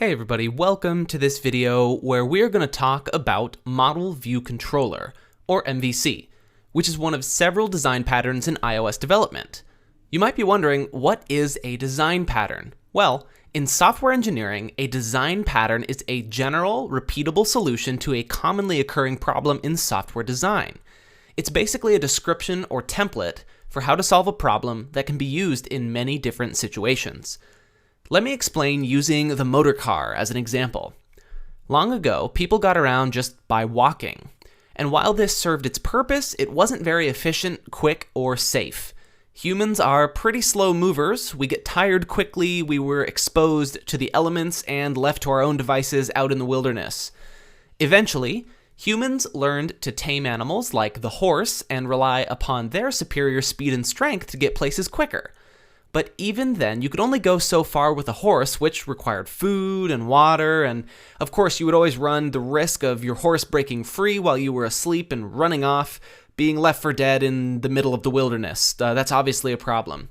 Hey everybody, welcome to this video where we're going to talk about Model View Controller, or MVC, which is one of several design patterns in iOS development. You might be wondering, what is a design pattern? Well, in software engineering, a design pattern is a general, repeatable solution to a commonly occurring problem in software design. It's basically a description or template for how to solve a problem that can be used in many different situations. Let me explain using the motor car as an example. Long ago, people got around just by walking. And while this served its purpose, it wasn't very efficient, quick, or safe. Humans are pretty slow movers. We get tired quickly, we were exposed to the elements and left to our own devices out in the wilderness. Eventually, humans learned to tame animals like the horse and rely upon their superior speed and strength to get places quicker. But even then, you could only go so far with a horse, which required food and water, and of course you would always run the risk of your horse breaking free while you were asleep and running off, being left for dead in the middle of the wilderness. That's obviously a problem.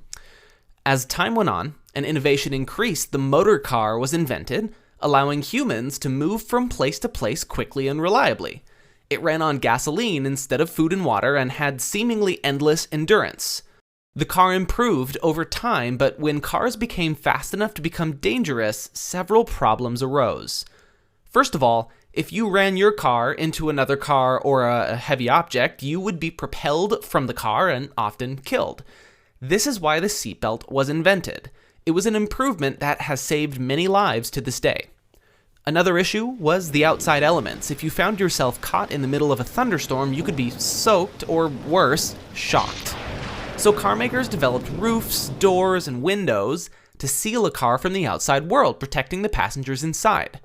As time went on and innovation increased, the motor car was invented, allowing humans to move from place to place quickly and reliably. It ran on gasoline instead of food and water and had seemingly endless endurance. The car improved over time, but when cars became fast enough to become dangerous, several problems arose. First of all, if you ran your car into another car or a heavy object, you would be propelled from the car and often killed. This is why the seatbelt was invented. It was an improvement that has saved many lives to this day. Another issue was the outside elements. If you found yourself caught in the middle of a thunderstorm, you could be soaked or worse, shocked. So car makers developed roofs, doors, and windows to seal a car from the outside world, protecting the passengers inside.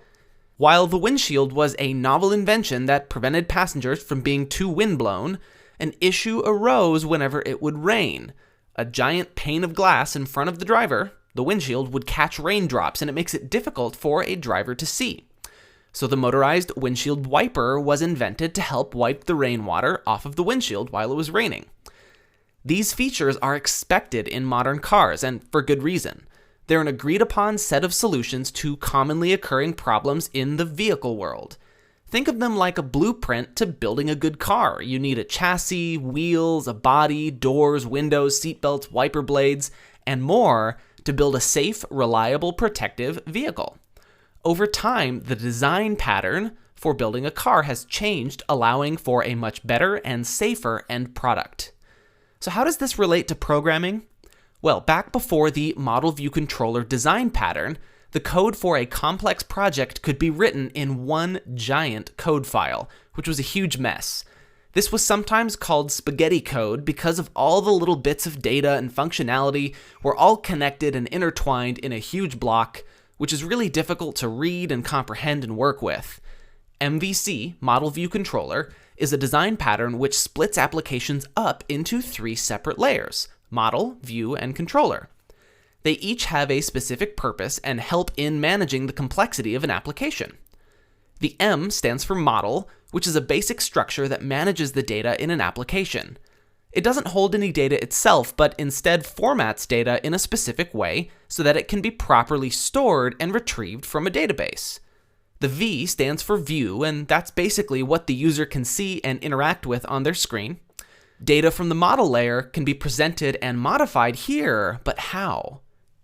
While the windshield was a novel invention that prevented passengers from being too windblown, an issue arose whenever it would rain. A giant pane of glass in front of the driver, the windshield, would catch raindrops, and it makes it difficult for a driver to see. So the motorized windshield wiper was invented to help wipe the rainwater off of the windshield while it was raining. These features are expected in modern cars, and for good reason. They're an agreed-upon set of solutions to commonly occurring problems in the vehicle world. Think of them like a blueprint to building a good car. You need a chassis, wheels, a body, doors, windows, seatbelts, wiper blades, and more to build a safe, reliable, protective vehicle. Over time, the design pattern for building a car has changed, allowing for a much better and safer end product. So how does this relate to programming? Well, back before the Model View Controller design pattern, the code for a complex project could be written in one giant code file, which was a huge mess. This was sometimes called spaghetti code because of all the little bits of data and functionality were all connected and intertwined in a huge block, which is really difficult to read and comprehend and work with. MVC, Model View Controller, is a design pattern which splits applications up into three separate layers: model, view, and controller. They each have a specific purpose and help in managing the complexity of an application. The M stands for model, which is a basic structure that manages the data in an application. It doesn't hold any data itself, but instead formats data in a specific way so that it can be properly stored and retrieved from a database. The V stands for view, and that's basically what the user can see and interact with on their screen. Data from the model layer can be presented and modified here, but how?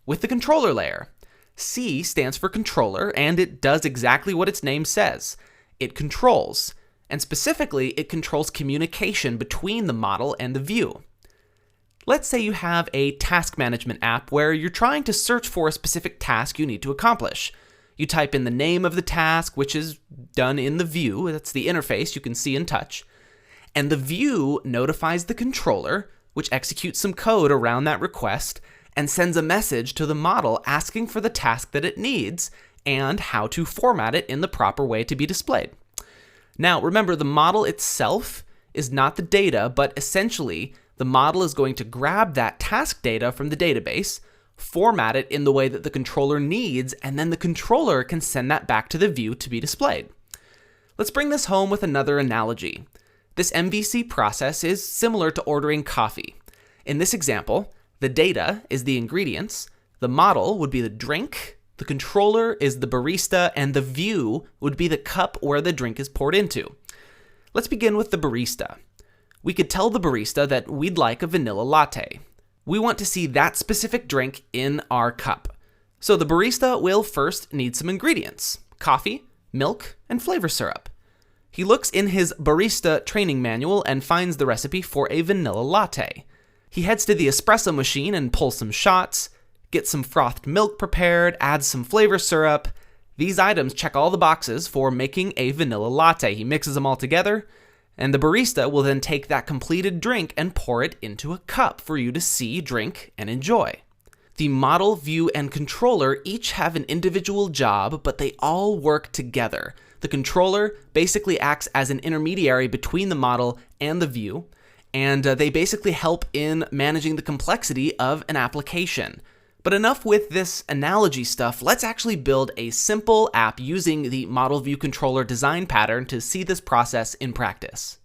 With the controller layer. C stands for controller, and it does exactly what its name says. It controls, and specifically, it controls communication between the model and the view. Let's say you have a task management app where you're trying to search for a specific task you need to accomplish. You type in the name of the task, which is done in the view. That's the interface you can see and touch. And the view notifies the controller, which executes some code around that request and sends a message to the model asking for the task that it needs and how to format it in the proper way to be displayed. Now, remember, the model itself is not the data, but essentially, the model is going to grab that task data from the database, format it in the way that the controller needs, and then the controller can send that back to the view to be displayed. Let's bring this home with another analogy. This MVC process is similar to ordering coffee. In this example, the data is the ingredients, the model would be the drink, The controller is the barista, and the view would be the cup where the drink is poured into. Let's begin with the barista. We could tell the barista that we'd like a vanilla latte. We want to see that specific drink in our cup. So the barista will first need some ingredients: coffee, milk, and flavor syrup. He looks in his barista training manual and finds the recipe for a vanilla latte. He heads to the espresso machine and pulls some shots, gets some frothed milk prepared, adds some flavor syrup. These items check all the boxes for making a vanilla latte. He mixes them all together, and the barista will then take that completed drink and pour it into a cup for you to see, drink, and enjoy. The model, view, and controller each have an individual job, but they all work together. The controller basically acts as an intermediary between the model and the view, and they basically help in managing the complexity of an application. But enough with this analogy stuff. Let's actually build a simple app using the model view controller design pattern to see this process in practice.